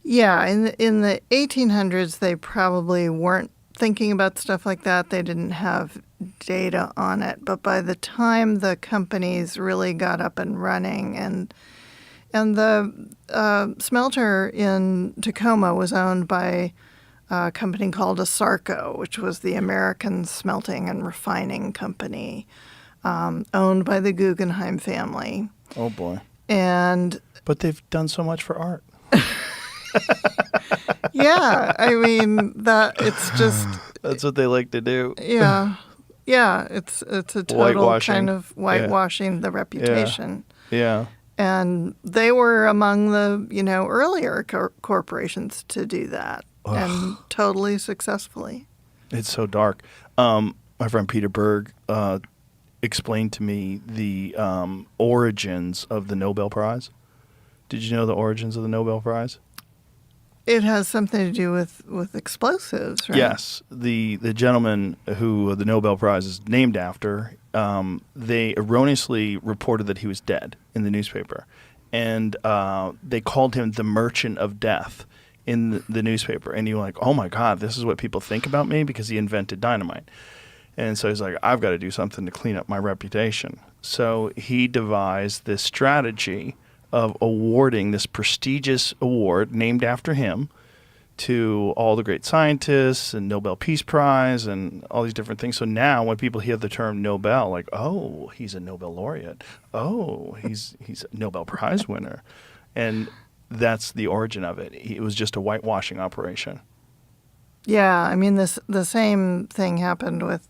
Yeah, in the 1800s, they probably weren't thinking about stuff like that. They didn't have data on it. But by the time the companies really got up and running, and the smelter in Tacoma was owned by a company called ASARCO, which was the American Smelting and Refining Company, owned by the Guggenheim family. Oh, boy. But they've done so much for art. Yeah, I mean, it's just... That's what they like to do. Yeah. Yeah, it's a total Whitewashing. kind of whitewashing the reputation. Yeah. And they were among the, earlier corporations to do that, and totally successfully. It's so dark. My friend Peter Berg explained to me the origins of the Nobel Prize. Did you know the origins of the Nobel Prize? It has something to do with explosives, right? Yes. The gentleman who the Nobel Prize is named after, they erroneously reported that he was dead in the newspaper. And they called him the Merchant of Death in the newspaper. And you were like, oh, my God, this is what people think about me because he invented dynamite. And so he's like, I've got to do something to clean up my reputation. So he devised this strategy of awarding this prestigious award named after him to all the great scientists and Nobel Peace Prize and all these different things. So now when people hear the term Nobel, like, oh, he's a Nobel laureate. Oh, he's a Nobel Prize winner. And that's the origin of it. It was just a whitewashing operation. Yeah, I mean, the same thing happened with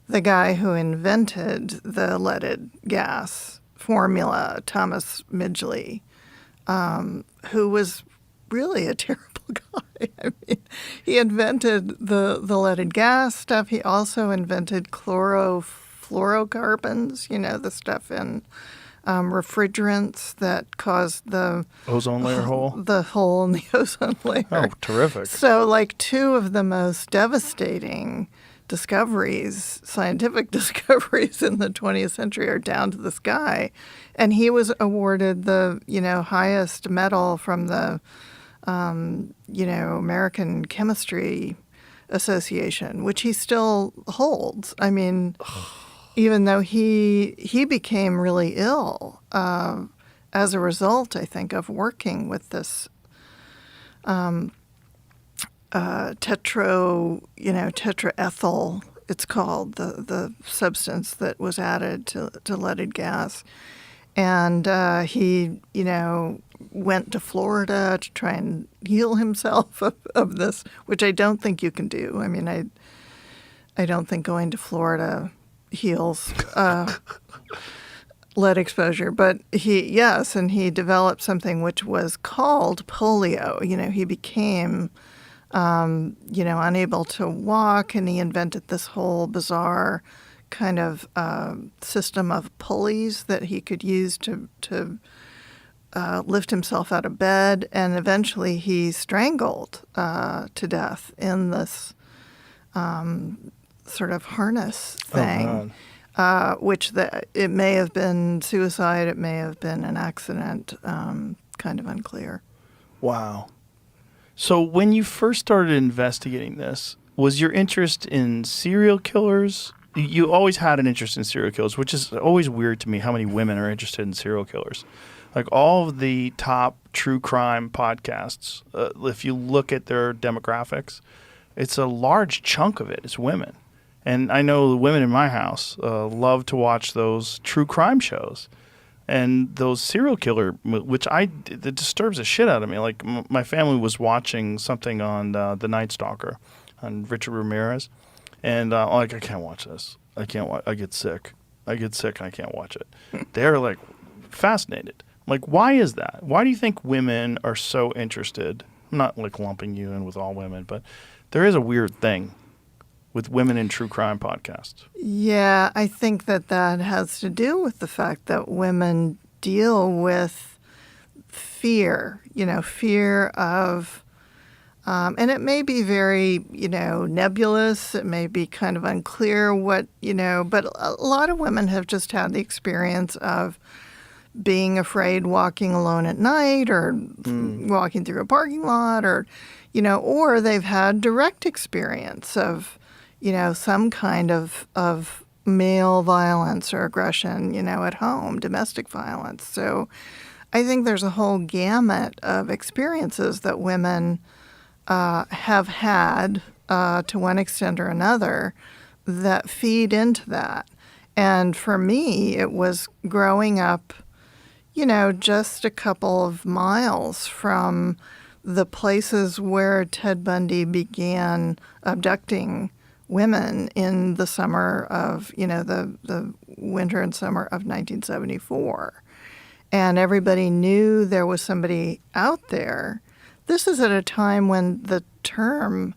the guy who invented the leaded gas formula, Thomas Midgley, who was really a terrible guy. I mean, he invented the leaded gas stuff. He also invented chlorofluorocarbons, the stuff in refrigerants that caused the ozone layer hole? The hole in the ozone layer. Oh, terrific. So, two of the most devastating scientific discoveries in the 20th century are down to this guy. And he was awarded the, highest medal from the, American Chemistry Association, which he still holds. I mean, even though he became really ill as a result, I think, of working with this tetraethyl, it's called, the substance that was added to leaded gas. And he, went to Florida to try and heal himself of this, which I don't think you can do. I mean, I don't think going to Florida heals lead exposure. But he developed something which was called polio. He became unable to walk, and he invented this whole bizarre kind of system of pulleys that he could use to lift himself out of bed, and eventually he strangled to death in this sort of harness thing, which it may have been suicide, it may have been an accident, kind of unclear. Wow. So when you first started investigating this, was your interest in serial killers? You always had an interest in serial killers, which is always weird to me how many women are interested in serial killers. Like all of the top true crime podcasts, if you look at their demographics, it's a large chunk of it is women. And I know the women in my house love to watch those true crime shows. And those serial killer, which it disturbs the shit out of me. Like my family was watching something on The Night Stalker on Richard Ramirez. And I can't watch this. I can't watch. I get sick. And I can't watch it. They're fascinated. Why is that? Why do you think women are so interested? I'm not lumping you in with all women, but there is a weird thing with women in true crime podcasts. Yeah, I think that has to do with the fact that women deal with fear, fear of, and it may be very, nebulous. It may be kind of unclear what, but a lot of women have just had the experience of being afraid walking alone at night or walking through a parking lot or, or they've had direct experience of, some kind of male violence or aggression, at home, domestic violence. So I think there's a whole gamut of experiences that women have had to one extent or another that feed into that. And for me, it was growing up, just a couple of miles from the places where Ted Bundy began abducting women in the summer of, the winter and summer of 1974. And everybody knew there was somebody out there. This is at a time when the term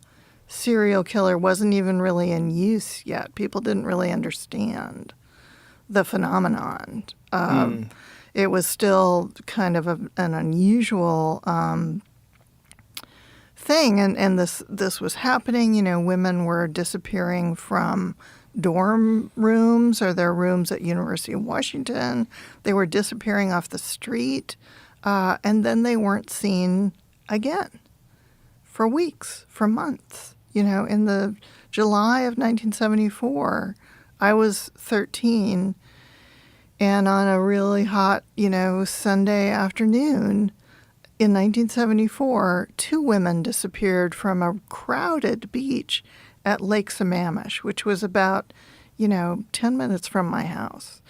serial killer wasn't even really in use yet. People didn't really understand the phenomenon. It was still kind of an unusual thing, and this was happening. Women were disappearing from dorm rooms or their rooms at University of Washington. They were disappearing off the street, and then they weren't seen again for weeks, for months. In the July of 1974, I was 13, and on a really hot, Sunday afternoon in 1974, 2 women disappeared from a crowded beach at Lake Sammamish, which was about, 10 minutes from my house.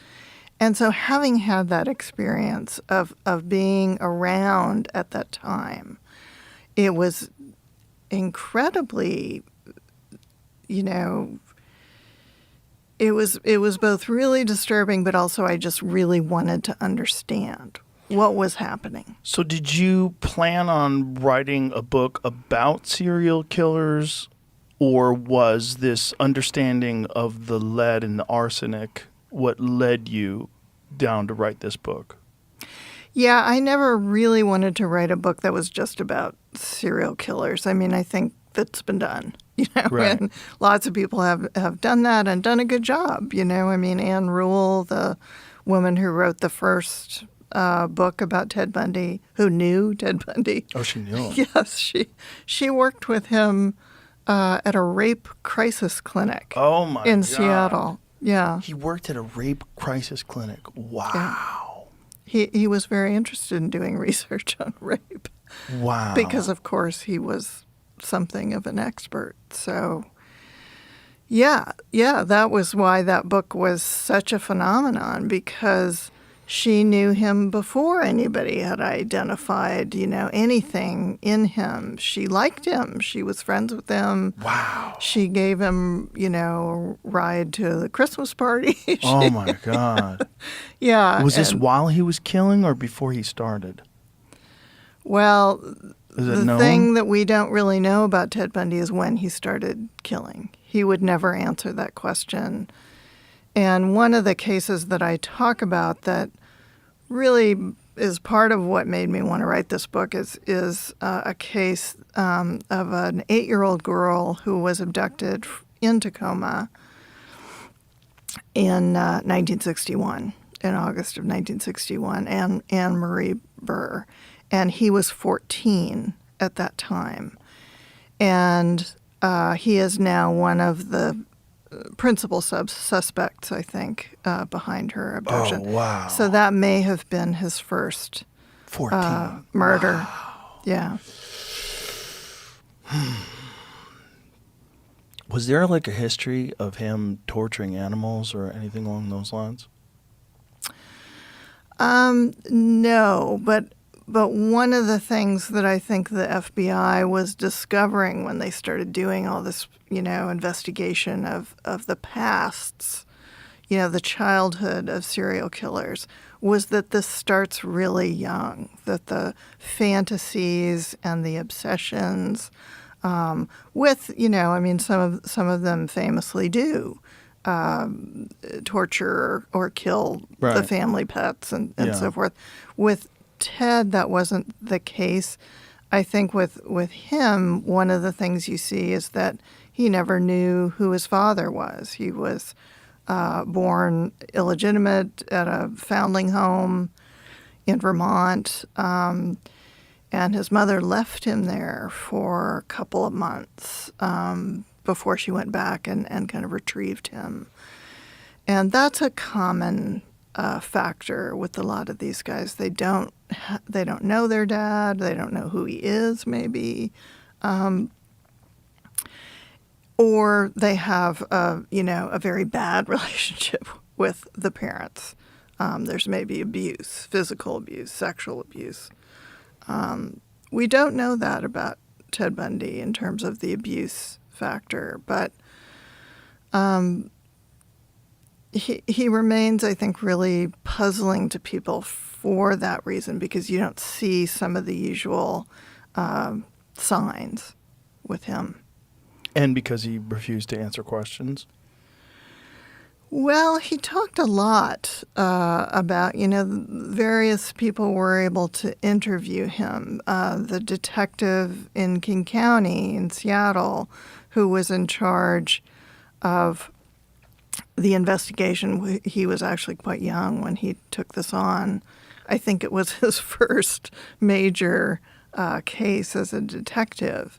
And so having had that experience of being around at that time, it was incredibly, it was both really disturbing, but also I just really wanted to understand what was happening. So did you plan on writing a book about serial killers, or was this understanding of the lead and the arsenic what led you down to write this book? Yeah, I never really wanted to write a book that was just about serial killers. I mean, I think that's been done, Right. and lots of people have done that and done a good job, I mean, Anne Rule, the woman who wrote the first book about Ted Bundy, who knew Ted Bundy. Oh, she knew him. Yes, she worked with him at a rape crisis clinic Oh, my in God. Seattle. Yeah. He worked at a rape crisis clinic. Wow. He was very interested in doing research on rape. Wow. Because, of course, he was something of an expert. So, yeah, that was why that book was such a phenomenon, because she knew him before anybody had identified, anything in him. She liked him. She was friends with him. Wow. She gave him, a ride to the Christmas party. Oh, my God. Yeah. Was this while he was killing or before he started? Well, Is it the known? thing that we don't really know about Ted Bundy is when he started killing. He would never answer that question. And one of the cases that I talk about that really is part of what made me want to write this book is a case of an 8-year-old girl who was abducted in Tacoma in 1961, in August of 1961, Anne Marie Burr. And he was 14 at that time. And he is now one of the principal suspects, I think, behind her abduction. Oh, wow. So that may have been his first 14. murder. Wow. Yeah. Was there like a history of him torturing animals or anything along those lines? No, but one of the things that I think the FBI was discovering when they started doing all this, investigation of the pasts, the childhood of serial killers, was that this starts really young, that the fantasies and the obsessions with, some of them famously do torture or kill the Right. family pets and Yeah. so forth. With Ted, that wasn't the case. I think with him, one of the things you see is that he never knew who his father was. He was born illegitimate at a foundling home. in Vermont, and his mother left him there for a couple of months before she went back and kind of retrieved him. And that's a common factor with a lot of these guys. They don't know their dad. They don't know who he is, maybe. Or they have a very bad relationship with the parents. There's maybe abuse, physical abuse, sexual abuse. We don't know that about Ted Bundy in terms of the abuse factor, but he remains, I think, really puzzling to people for that reason, because you don't see some of the usual signs with him. And because he refused to answer questions? Well, he talked a lot about, various people were able to interview him. The detective in King County in Seattle, who was in charge of the investigation, he was actually quite young when he took this on. I think it was his first major case as a detective.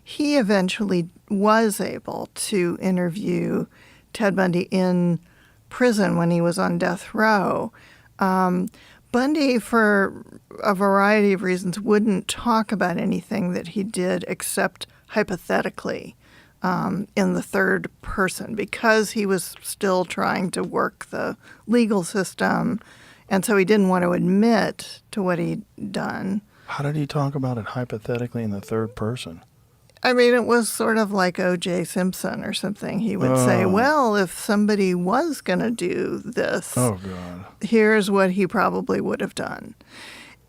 He eventually was able to interview Ted Bundy in prison when he was on death row. Bundy, for a variety of reasons, wouldn't talk about anything that he did except hypothetically in the third person, because he was still trying to work the legal system, and so he didn't want to admit to what he'd done. How did he talk about it hypothetically in the third person? I mean, it was sort of like O.J. Simpson or something. He would say, well, if somebody was going to do this, here's what he probably would have done.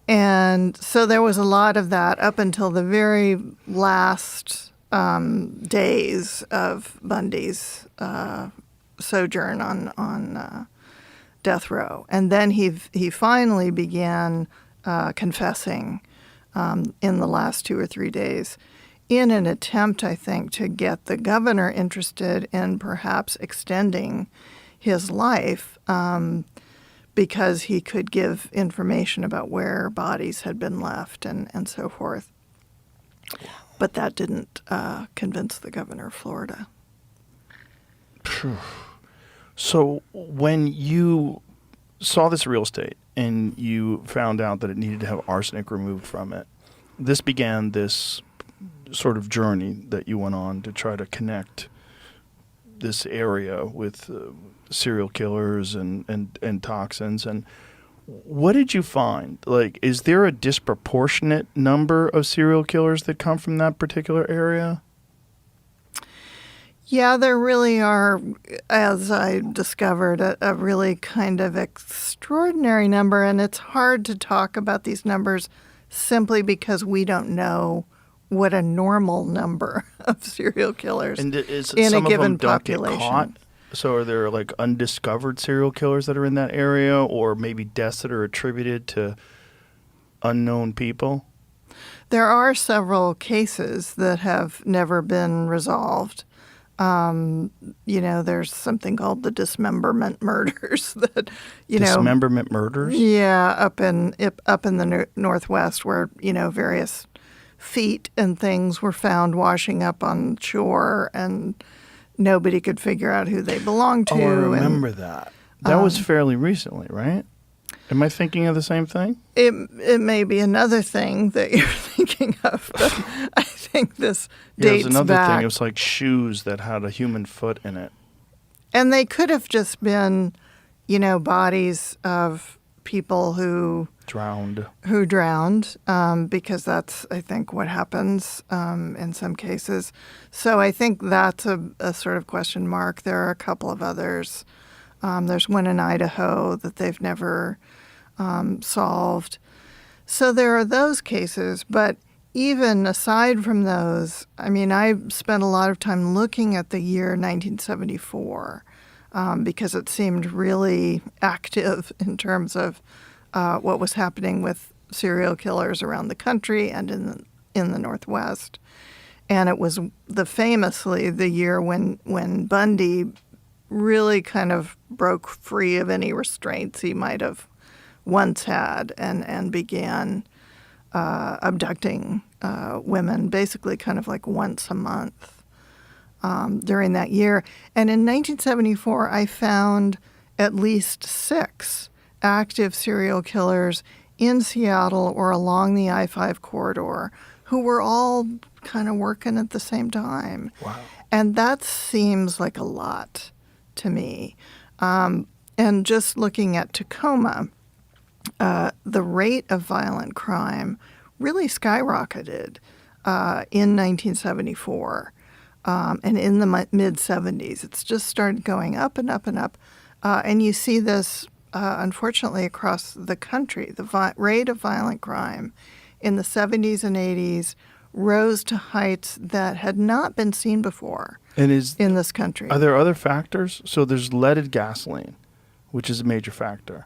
And so there was a lot of that up until the very last days of Bundy's sojourn on death row. And then he finally began confessing in the last 2 or 3 days, in an attempt, I think, to get the governor interested in perhaps extending his life because he could give information about where bodies had been left and so forth. But that didn't convince the governor of Florida. So when you saw this real estate and you found out that it needed to have arsenic removed from it, this began this sort of journey that you went on to try to connect this area with serial killers and toxins. And what did you find? Like, is there a disproportionate number of serial killers that come from that particular area? Yeah, there really are, as I discovered, a really kind of extraordinary number. And it's hard to talk about these numbers simply because we don't know what a normal number of serial killers in a given population. Get caught? So are there like undiscovered serial killers that are in that area, or maybe deaths that are attributed to unknown people? There are several cases that have never been resolved. There's something called the dismemberment murders that, dismemberment murders? Yeah, up in the Northwest, where, various feet and things were found washing up on shore, and nobody could figure out who they belonged to. Oh, I remember that. That was fairly recently, right? Am I thinking of the same thing? It may be another thing that you're thinking of, but I think this dates there's another back. thing. It was like shoes that had a human foot in it. And they could have just been, bodies of people who drowned, because that's, I think, what happens in some cases. So I think that's a sort of question mark. There are a couple of others. There's one in Idaho that they've never solved. So there are those cases, but even aside from those, I mean, I spent a lot of time looking at the year 1974 because it seemed really active in terms of what was happening with serial killers around the country and in the Northwest. And it was famously the year when Bundy really kind of broke free of any restraints he might have once had and began abducting women basically kind of like once a month during that year. And in 1974, I found at least 6 active serial killers in Seattle or along the I-5 corridor who were all kind of working at the same time. Wow. And that seems like a lot to me. And just looking at Tacoma, the rate of violent crime really skyrocketed in 1974. And in the mid-'70s, it's just started going up and up and up. And you see this, unfortunately, across the country. The rate of violent crime in the 70s and 80s rose to heights that had not been seen before in this country. Are there other factors? So there's leaded gasoline, which is a major factor.